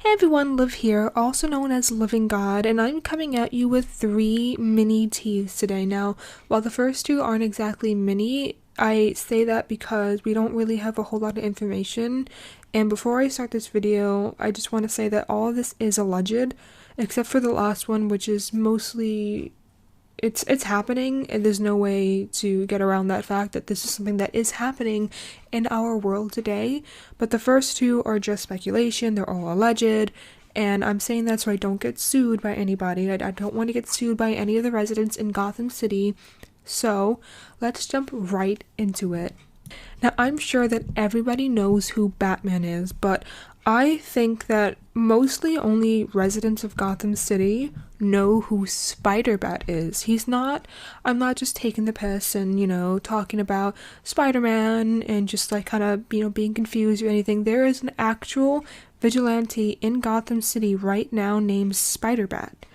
Hey everyone, Liv here, also known as Living God, and I'm coming at you with 3 mini teas today. Now, while the first 2 aren't exactly mini, I say that because we don't really have a whole lot of information, and before I start this video, I just want to say that all of this is alleged, except for the last one, which is mostly it's happening, and there's no way to get around that fact that this is something that is happening in our world today. But the first 2 are just speculation, they're all alleged, and I'm saying that so I don't get sued by anybody. I don't want to get sued by any of the residents in Gotham City. So let's jump right into it. Now, I'm sure that everybody knows who Batman is, but I think that mostly only residents of Gotham City know who Spider-Bat is. I'm not just taking the piss and, talking about Spider-Man and just like kind of, being confused or anything. There is an actual vigilante in Gotham City right now named Spider-Bat.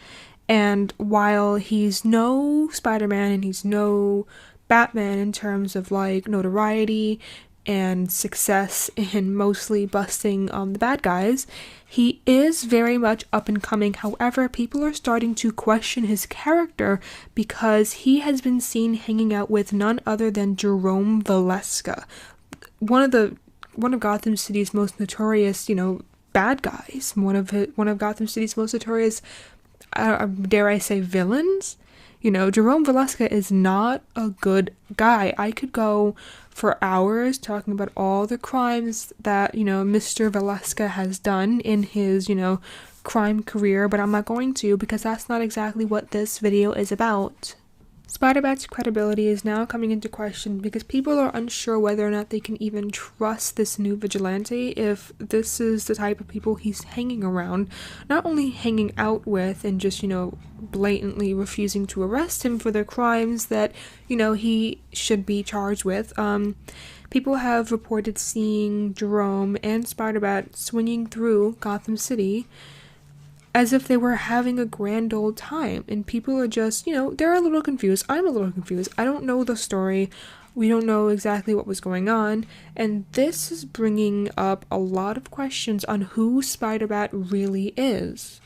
And while he's no Spider-Man and he's no Batman in terms of like notoriety and success in mostly busting the bad guys, he is very much up and coming. However, people are starting to question his character because he has been seen hanging out with none other than Jerome Valeska, one of Gotham City's most notorious, bad guys, one of Gotham City's most notorious, dare I say, villains. Jerome Valeska is not a good guy. I could go for hours talking about all the crimes that, Mr. Valeska has done in his, crime career, but I'm not going to because that's not exactly what this video is about. Spider-Bat's credibility is now coming into question because people are unsure whether or not they can even trust this new vigilante if this is the type of people he's hanging around, not only hanging out with and just, blatantly refusing to arrest him for the crimes that, he should be charged with. People have reported seeing Jerome and Spider-Bat swinging through Gotham City as if they were having a grand old time, and people are just, they're a little confused. I'm a little confused. I don't know the story. We don't know exactly what was going on, and this is bringing up a lot of questions on who Spider-Bat really is.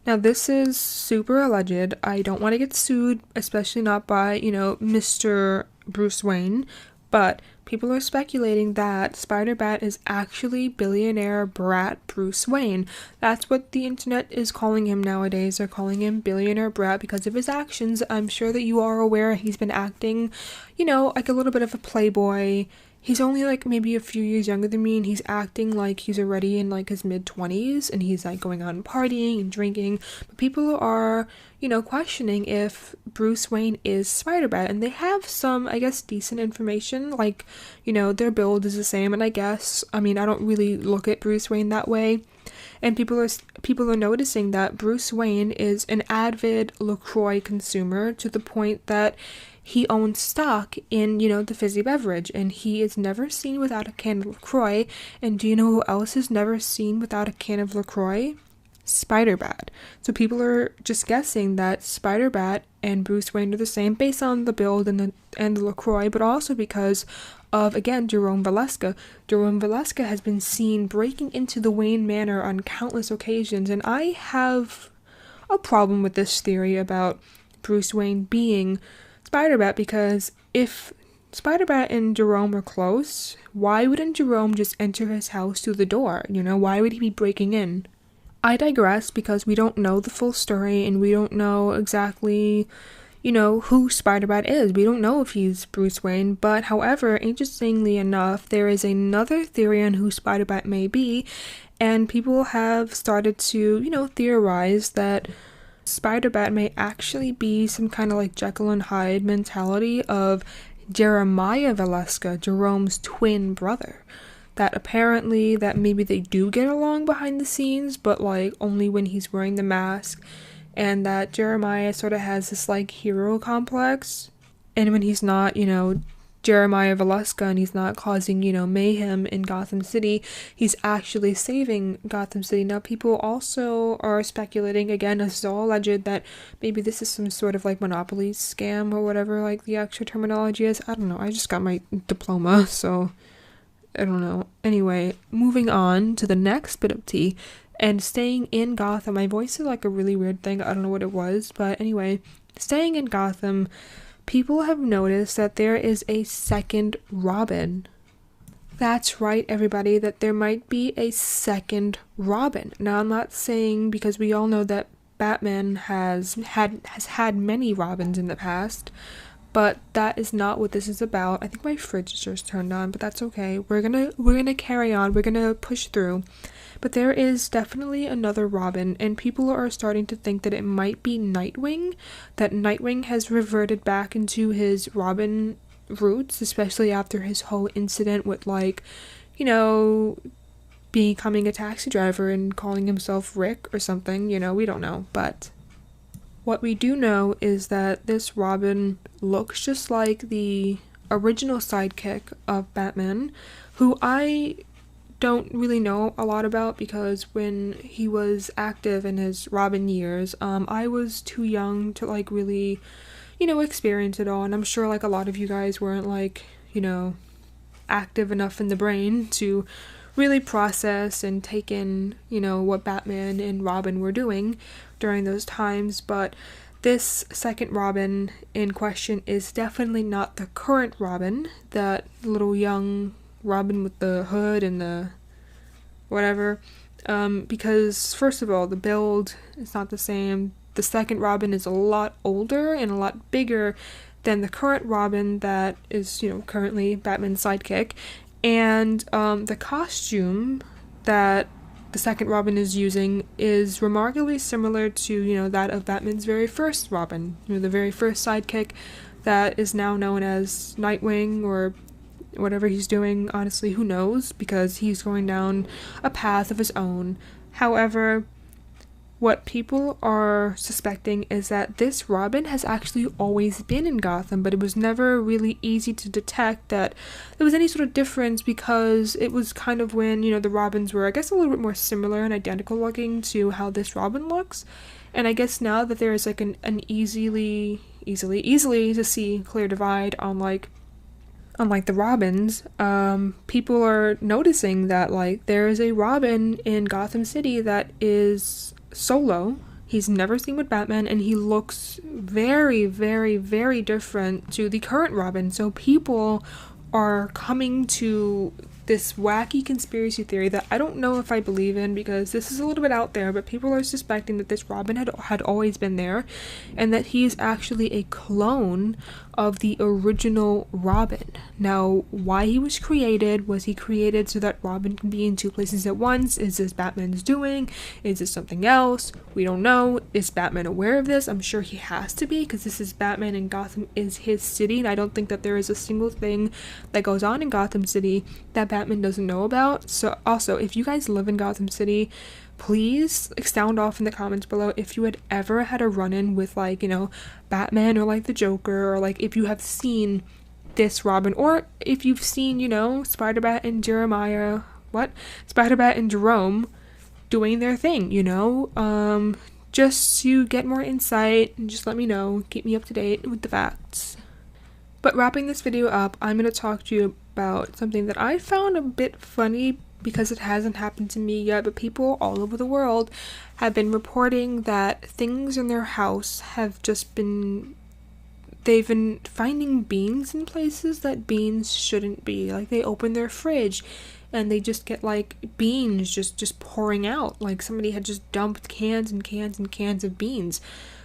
Now, this is super alleged. I don't want to get sued, especially not by, Mr. Bruce Wayne, but people are speculating that Spider-Bat is actually billionaire brat Bruce Wayne. That's what the internet is calling him nowadays. They're calling him billionaire brat because of his actions. I'm sure that you are aware he's been acting, like a little bit of a playboy. He's only like maybe a few years younger than me, and he's acting like he's already in like his mid-20s, and he's like going out and partying and drinking. But people are, questioning if Bruce Wayne is Spider-Bat, and they have some, I guess, decent information, like, their build is the same, and I don't really look at Bruce Wayne that way. And people are noticing that Bruce Wayne is an avid LaCroix consumer to the point that he owns stock in, the fizzy beverage, and he is never seen without a can of LaCroix. And do you know who else is never seen without a can of LaCroix? Spider-Bat. So people are just guessing that Spider-Bat and Bruce Wayne are the same based on the build and the LaCroix, but also because of, again, Jerome Valeska. Jerome Valeska has been seen breaking into the Wayne Manor on countless occasions, and I have a problem with this theory about Bruce Wayne being Spider-Bat, because if Spider-Bat and Jerome are close, why wouldn't Jerome just enter his house through the door? Why would he be breaking in? I digress because we don't know the full story, and we don't know exactly, who Spider-Bat is. We don't know if he's Bruce Wayne, but however, interestingly enough, there is another theory on who Spider-Bat may be, and people have started to, theorize that Spider-Bat may actually be some kind of like Jekyll and Hyde mentality of Jeremiah Valeska, Jerome's twin brother. That apparently that maybe they do get along behind the scenes, but like only when he's wearing the mask, and that Jeremiah sort of has this like hero complex, and when he's not, Jeremiah Valeska and he's not causing, mayhem in Gotham City, he's actually saving Gotham City. Now, people also are speculating, again, this is all alleged, that maybe this is some sort of like Monopoly scam or whatever like the actual terminology is. I don't know. I just got my diploma, so I don't know. Anyway, moving on to the next bit of tea. and staying in Gotham. My voice is like a really weird thing. I don't know what it was, but anyway, staying in Gotham, people have noticed that there is a second Robin. That's right, everybody, that there might be a second Robin. Now, I'm not saying, because we all know that Batman has had many Robins in the past, but that is not what this is about. I think my fridge is just turned on, but that's okay. We're gonna carry on. We're gonna push through. But there is definitely another Robin, and people are starting to think that it might be Nightwing, that Nightwing has reverted back into his Robin roots, especially after his whole incident with, like, you know, becoming a taxi driver and calling himself Rick or something. You know, we don't know. But what we do know is that this Robin looks just like the original sidekick of Batman, who I don't really know a lot about, because when he was active in his Robin years, I was too young to like really, you know, experience it all, and I'm sure like a lot of you guys weren't like, you know, active enough in the brain to really process and take in, you know, what Batman and Robin were doing during those times. But this second Robin in question is definitely not the current Robin, that little young Robin with the hood and the whatever, because first of all, the build is not the same. The second Robin is a lot older and a lot bigger than the current Robin that is, you know, currently Batman's sidekick, and the costume that the second Robin is using is remarkably similar to, you know, that of Batman's very first Robin, you know, the very first sidekick that is now known as Nightwing, or whatever he's doing. Honestly, who knows, because he's going down a path of his own. However, what people are suspecting is that this Robin has actually always been in Gotham, but it was never really easy to detect that there was any sort of difference, because it was kind of when, you know, the Robins were, I guess, a little bit more similar and identical looking to how this Robin looks. And I guess now that there is like an easily to see clear divide on like unlike the Robins, people are noticing that like there is a Robin in Gotham City that is solo. He's never seen with Batman, and he looks very, very, very different to the current Robin. So people are coming to this wacky conspiracy theory that I don't know if I believe in, because this is a little bit out there, but people are suspecting that this Robin had always been there, and that he is actually a clone of the original Robin. Now, why he was created? Was he created so that Robin can be in two places at once? Is this Batman's doing? Is this something else? We don't know. Is Batman aware of this? I'm sure he has to be, because this is Batman and Gotham is his city, and I don't think that there is a single thing that goes on in Gotham City that Batman doesn't know about. So also, if you guys live in Gotham City, please sound off in the comments below if you had ever had a run-in with, like, you know, Batman or like the Joker, or like if you have seen this Robin, or if you've seen, you know, Spider-Bat and Spider-Bat and Jerome doing their thing, you know, just to get more insight, and just let me know, keep me up to date with the facts. But wrapping this video up, I'm going to talk to you about something that I found a bit funny, because it hasn't happened to me yet, but people all over the world have been reporting that things in their house have just been, they've been finding beans in places that beans shouldn't be. Like, they open their fridge and they just get like beans just pouring out, like somebody had just dumped cans and cans and cans of beans.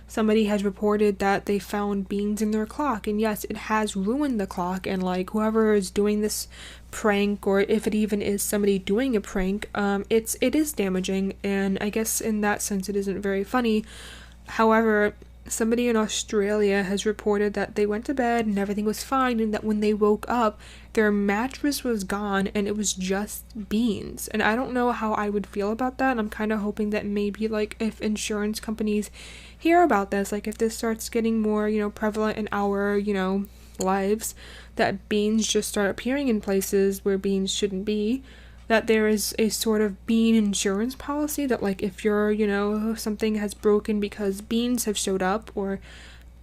Somebody has reported that they found beans in their clock, and yes, it has ruined the clock, and like whoever is doing this prank, or if it even is somebody doing a prank, it is damaging, and I guess in that sense it isn't very funny. However, somebody in Australia has reported that they went to bed and everything was fine, and that when they woke up, their mattress was gone and it was just beans. And I don't know how I would feel about that. I'm kind of hoping that maybe like if insurance companies hear about this, like if this starts getting more, you know, prevalent in our, you know, lives, that beans just start appearing in places where beans shouldn't be, that there is a sort of bean insurance policy that like if you're, you know, something has broken because beans have showed up, or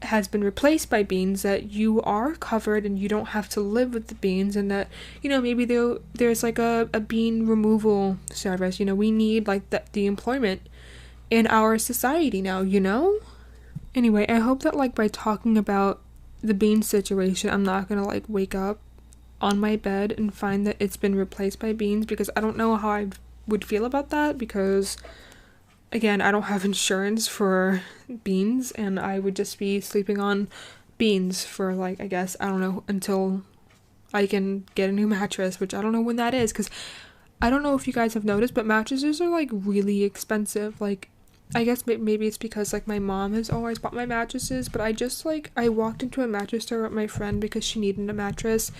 has been replaced by beans, that you are covered and you don't have to live with the beans, and that, you know, maybe there's like a bean removal service. You know, we need like the employment in our society now, you know? Anyway, I hope that like by talking about the bean situation, I'm not gonna like wake up on my bed and find that it's been replaced by beans, because I don't know how I would feel about that, because again, I don't have insurance for beans, and I would just be sleeping on beans for like, I guess, I don't know, until I can get a new mattress, which I don't know when that is, because I don't know if you guys have noticed, but mattresses are like really expensive. Like, I guess maybe it's because like my mom has always bought my mattresses, but I walked into a mattress store with my friend because she needed a mattress,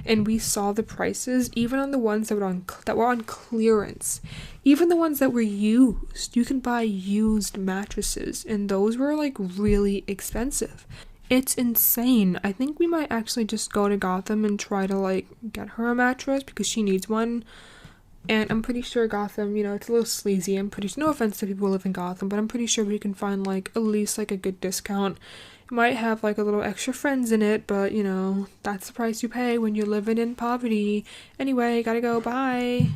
and we saw the prices, even on the ones that were on clearance, even the ones that were used. You can buy used mattresses, and those were like really expensive. It's insane. I think we might actually just go to Gotham and try to like get her a mattress because she needs one. And I'm pretty sure Gotham, you know, it's a little sleazy. I'm pretty sure, no offense to people who live in Gotham, but I'm pretty sure we can find like at least like a good discount. It might have like a little extra friends in it, but you know, that's the price you pay when you're living in poverty. Anyway, gotta go, bye.